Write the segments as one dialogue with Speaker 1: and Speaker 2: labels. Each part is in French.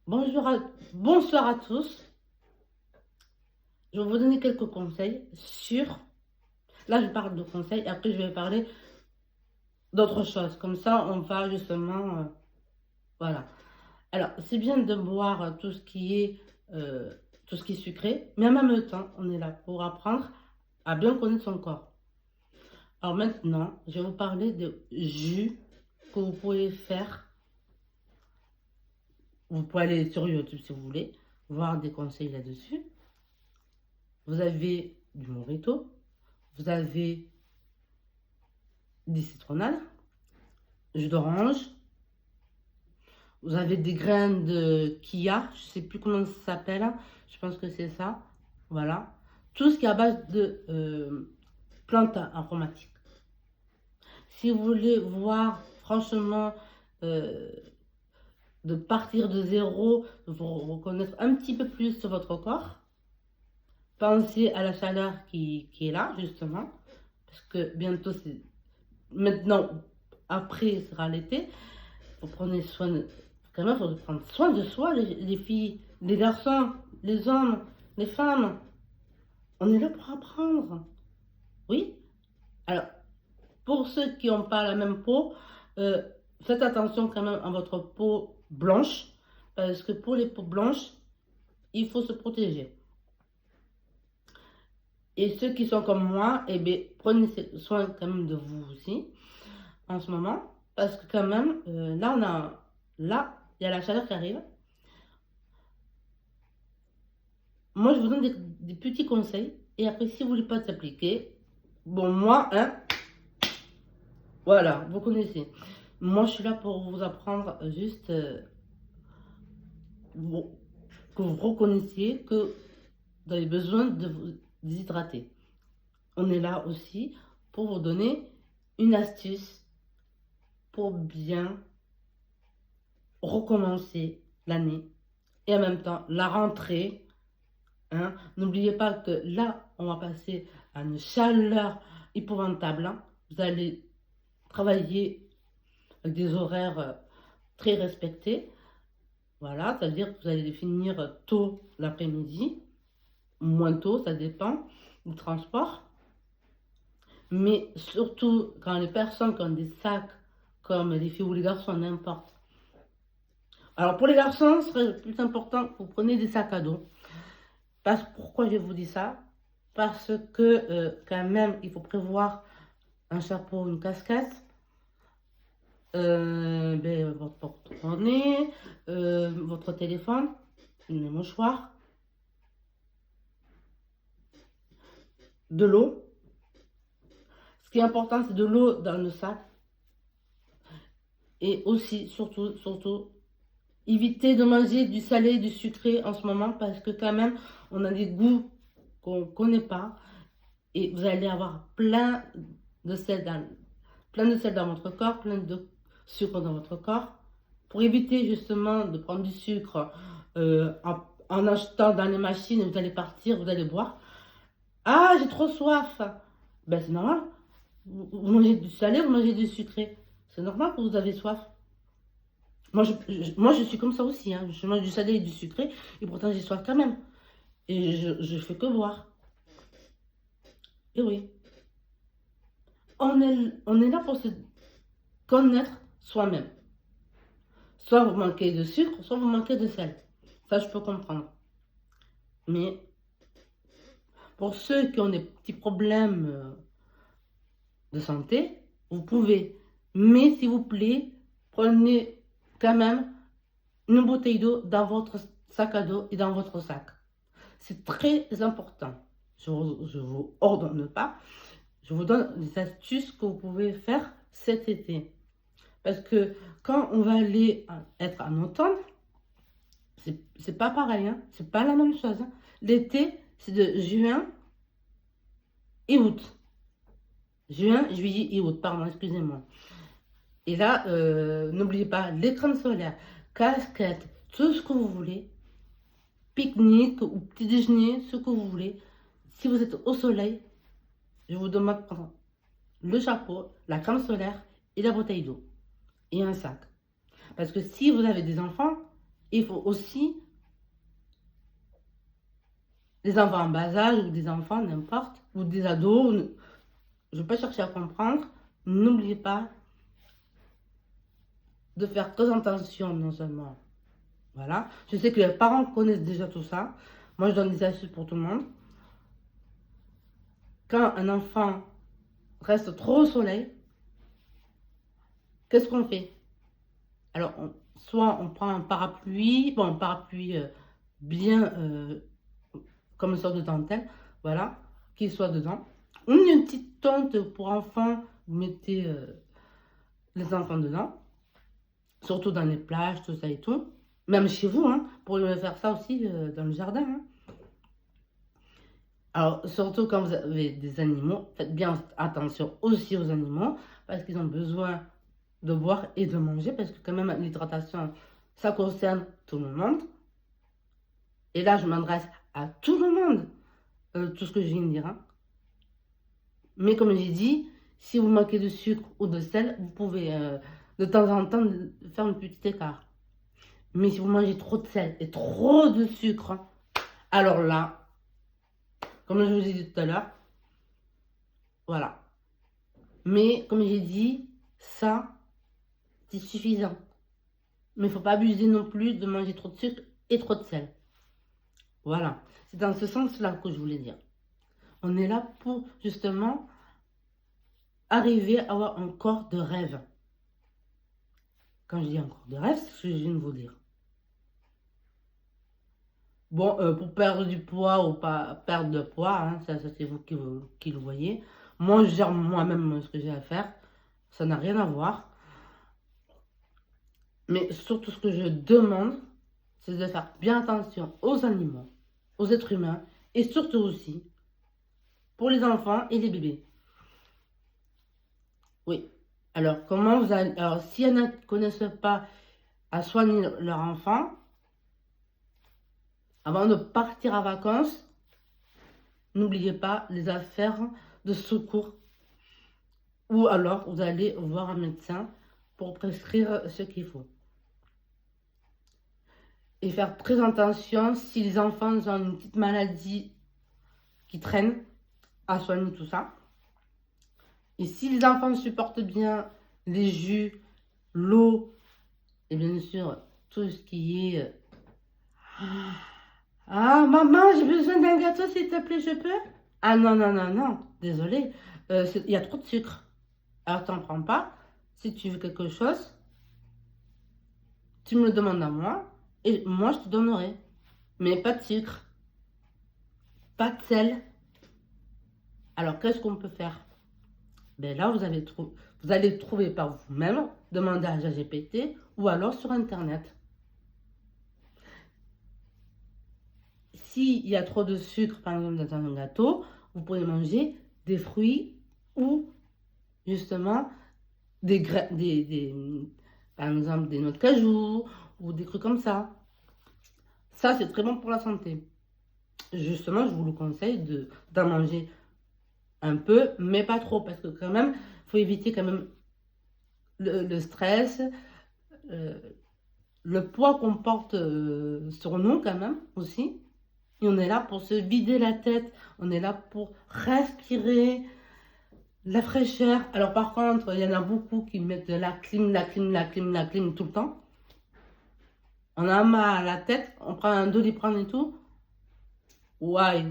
Speaker 1: Bonjour bonsoir à tous. Je vais vous donner quelques conseils sur... Là, je parle de conseils, après je vais parler d'autres choses. Comme ça, on va justement... voilà. Alors, c'est bien de boire euh, tout ce qui est sucré, mais en même temps, on est là pour apprendre à bien connaître son corps. Alors maintenant, je vais vous parler de jus que vous pouvez faire. Vous pouvez aller sur YouTube si vous voulez, voir des conseils là-dessus. Vous avez du Morito, vous avez des citronnades, jus d'orange, vous avez des graines de kia, je sais plus comment ça s'appelle, je pense que c'est ça, voilà. Tout ce qui est à base de plantes aromatiques. Si vous voulez voir, franchement, euh, de partir de zéro, vous reconnaître un petit peu plus sur votre corps, pensez à la chaleur qui est là, justement, parce que bientôt, c'est maintenant, après, ce sera l'été. Vous prenez soin de... Quand même, il faut prendre soin de soi, les filles, les garçons, les hommes, les femmes. On est là pour apprendre. Oui. Alors, pour ceux qui n'ont pas la même peau, euh, faites attention quand même à votre peau blanche. Parce que pour les peaux blanches, il faut se protéger. Et ceux qui sont comme moi, eh bien, prenez soin quand même de vous aussi, en ce moment. Parce que quand même, là, il y a la chaleur qui arrive. Moi, je vous donne des petits conseils. Et après, si vous ne voulez pas s'appliquer, bon, moi, hein, voilà, vous connaissez. Moi, je suis là pour vous apprendre juste que vous reconnaissiez que vous avez besoin de vous déshydrater. On est là aussi pour vous donner une astuce pour bien recommencer l'année et en même temps la rentrée. Hein. N'oubliez pas que là, on va passer à une chaleur épouvantable. Hein. Vous allez travailler avec des horaires très respectés. Voilà, c'est-à-dire que vous allez finir tôt l'après-midi, moins tôt, ça dépend du transport. Mais surtout quand les personnes qui ont des sacs, comme les filles ou les garçons, n'importe. Alors pour les garçons, ce serait plus important que vous preniez des sacs à dos. Pourquoi je vous dis ça? Parce que quand même, il faut prévoir un chapeau, une casquette, votre porte-monnaie, votre téléphone, une mouchoir, de l'eau. Ce qui est important, c'est de l'eau dans le sac. Et aussi, surtout, évitez de manger du salé et du sucré en ce moment parce que quand même, on a des goûts qu'on ne connaît pas. Et vous allez avoir de sel plein de sel dans votre corps, plein de sucre dans votre corps. Pour éviter justement de prendre du sucre en achetant dans les machines, vous allez partir, vous allez boire. Ah, j'ai trop soif. Ben c'est normal. Vous mangez du salé, vous mangez du sucré. C'est normal que vous avez soif. Moi, je suis comme ça aussi. Hein. Je mange du salé et du sucré et pourtant j'ai soif quand même. Et je fais que boire. Et oui. On est là pour se connaître soi-même. Soit vous manquez de sucre, soit vous manquez de sel. Ça, je peux comprendre. Mais pour ceux qui ont des petits problèmes de santé, vous pouvez. Mais s'il vous plaît, prenez quand même une bouteille d'eau dans votre sac à dos et dans votre sac. C'est très important. Je ne vous ordonne pas. Je vous donne des astuces que vous pouvez faire cet été. Parce que quand on va aller être en automne, c'est pas pareil, hein? C'est pas la même chose. Hein. L'été, c'est de juin et août. Juin, juillet et août, pardon, excusez-moi. Et là, n'oubliez pas les crèmes solaires, casquettes, tout ce que vous voulez, pique-nique ou petit déjeuner, ce que vous voulez. Si vous êtes au soleil, je vous demande de prendre le chapeau, la crème solaire et la bouteille d'eau et un sac. Parce que si vous avez des enfants, Il faut aussi des enfants en bas âge ou des enfants, n'importe, ou des ados. Je ne vais pas chercher à comprendre. N'oubliez pas de faire très attention, non seulement. Voilà. Je sais que les parents connaissent déjà tout ça. Moi, je donne des astuces pour tout le monde. Quand un enfant reste trop au soleil, qu'est-ce qu'on fait? Alors, soit on prend un parapluie, bon, un parapluie bien comme une sorte de dentelle, voilà, qu'il soit dedans. Ou une petite tente pour enfants, vous mettez les enfants dedans, surtout dans les plages, tout ça et tout. Même chez vous, hein, vous pourriez faire ça aussi dans le jardin. Hein. Alors, surtout quand vous avez des animaux, faites bien attention aussi aux animaux, parce qu'ils ont besoin de boire et de manger, parce que quand même l'hydratation, ça concerne tout le monde. Et là, je m'adresse à tout le monde, tout ce que je viens de dire. Hein. Mais comme j'ai dit, si vous manquez de sucre ou de sel, vous pouvez de temps en temps faire un petit écart. Mais si vous mangez trop de sel et trop de sucre, alors là, comme je vous ai dit tout à l'heure, voilà. Mais comme j'ai dit, ça, c'est suffisant. Mais il ne faut pas abuser non plus de manger trop de sucre et trop de sel. Voilà. C'est dans ce sens-là que je voulais dire. On est là pour justement arriver à avoir un corps de rêve. Quand je dis un corps de rêve, c'est ce que je viens de vous dire. Bon, pour perdre du poids ou pas perdre de poids, hein, ça c'est vous qui le voyez. Moi, je gère moi-même ce que j'ai à faire. Ça n'a rien à voir. Mais surtout, ce que je demande, c'est de faire bien attention aux animaux, aux êtres humains, et surtout aussi pour les enfants et les bébés. Oui. Alors, comment vous allez... Alors, s'il y en a qui ne connaissent pas à soigner leur enfant, avant de partir en vacances, n'oubliez pas les affaires de secours. Ou alors, vous allez voir un médecin pour prescrire ce qu'il faut. Et faire très attention si les enfants ont une petite maladie qui traîne à soigner tout ça. Et si les enfants supportent bien les jus, l'eau, et bien sûr tout ce qui est... Ah, maman, j'ai besoin d'un gâteau, s'il te plaît, je peux? Ah non, non, non, non, désolé, il y a trop de sucre. Alors, t'en prends pas. Si tu veux quelque chose, tu me le demandes à moi, et moi, je te donnerai. Mais pas de sucre, pas de sel. Alors, qu'est-ce qu'on peut faire? Ben là, vous allez trouver par vous-même, demander à ChatGPT ou alors sur Internet. S'il y a trop de sucre, par exemple, dans un gâteau, vous pouvez manger des fruits ou justement par exemple des noix de cajou ou des trucs comme ça. Ça, c'est très bon pour la santé. Justement, je vous le conseille d'en manger un peu, mais pas trop, parce que quand même, il faut éviter quand même le stress, le poids qu'on porte sur nous quand même aussi. Et on est là pour se vider la tête, on est là pour respirer la fraîcheur. Alors par contre, il y en a beaucoup qui mettent la clim, la clim, la clim, la clim tout le temps. On a mal à la tête, on prend un Doliprane et tout. Ouais,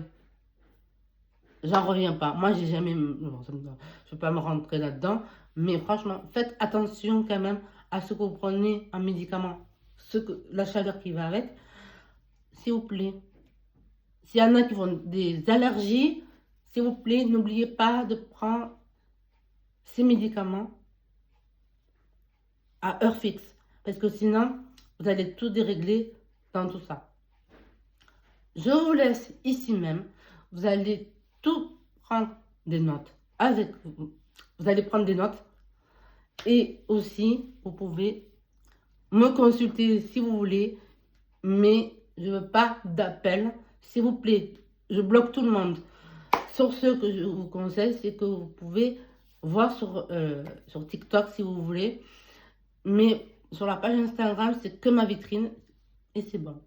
Speaker 1: j'en reviens pas. Moi, j'ai jamais... Bon, je ne vais pas me rentrer là-dedans. Mais franchement, faites attention quand même à ce que vous prenez en médicament. La chaleur qui va avec. S'il vous plaît. S'il y en a qui font des allergies, s'il vous plaît, n'oubliez pas de prendre ces médicaments à heure fixe. Parce que sinon, vous allez tout dérégler dans tout ça. Je vous laisse ici même. Vous allez tout prendre des notes avec vous. Vous allez prendre des notes. Et aussi, vous pouvez me consulter si vous voulez. Mais je ne veux pas d'appel. S'il vous plaît, je bloque tout le monde. Sur ce que je vous conseille, c'est que vous pouvez voir sur TikTok si vous voulez. Mais sur la page Instagram, c'est que ma vitrine. et c'est bon.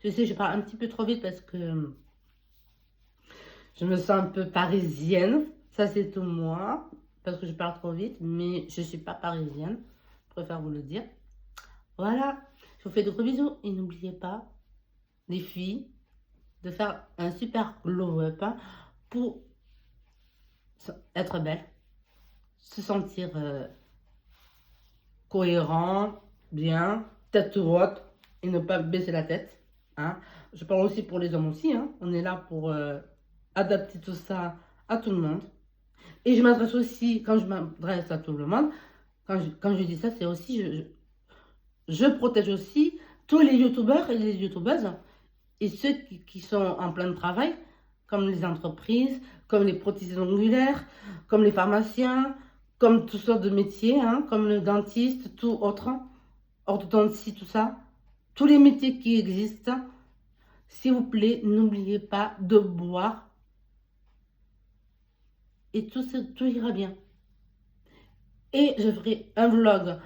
Speaker 1: Je sais, je parle un petit peu trop vite parce que je me sens un peu parisienne. Ça, c'est tout moi, parce que je parle trop vite, mais je ne suis pas parisienne. Je préfère vous le dire. Voilà, je vous fais de gros bisous et n'oubliez pas, les filles, de faire un super glow-up pour être belle, se sentir cohérent, bien, tête haute et ne pas baisser la tête. Hein. Je parle aussi pour les hommes aussi. Hein. On est là pour adapter tout ça à tout le monde. Et je m'adresse aussi, quand je m'adresse à tout le monde, quand je dis ça, c'est aussi, je protège aussi tous les youtubeurs et les youtubeuses et ceux qui sont en plein travail, comme les entreprises, comme les prothésistes ongulaires, comme les pharmaciens, comme toutes sortes de métiers, hein, comme le dentiste, tout autre, orthodontie, tout ça. Tous les métiers qui existent, s'il vous plaît, n'oubliez pas de boire et tout ira bien. Et je ferai un vlog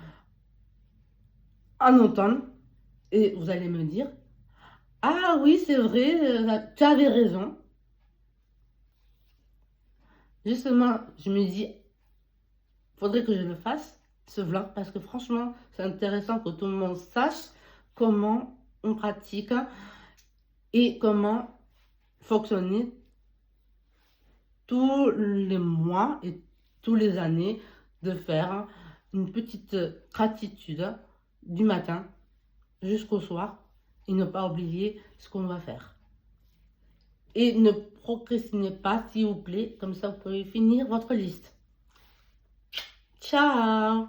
Speaker 1: en automne et vous allez me dire, ah oui, c'est vrai, tu avais raison. Justement, je me dis, faudrait que je le fasse, ce vlog, parce que franchement, c'est intéressant que tout le monde sache comment on pratique et comment fonctionner tous les mois et tous les années de faire une petite gratitude du matin jusqu'au soir et ne pas oublier ce qu'on va faire. Et ne procrastinez pas, s'il vous plaît, comme ça vous pouvez finir votre liste. Ciao!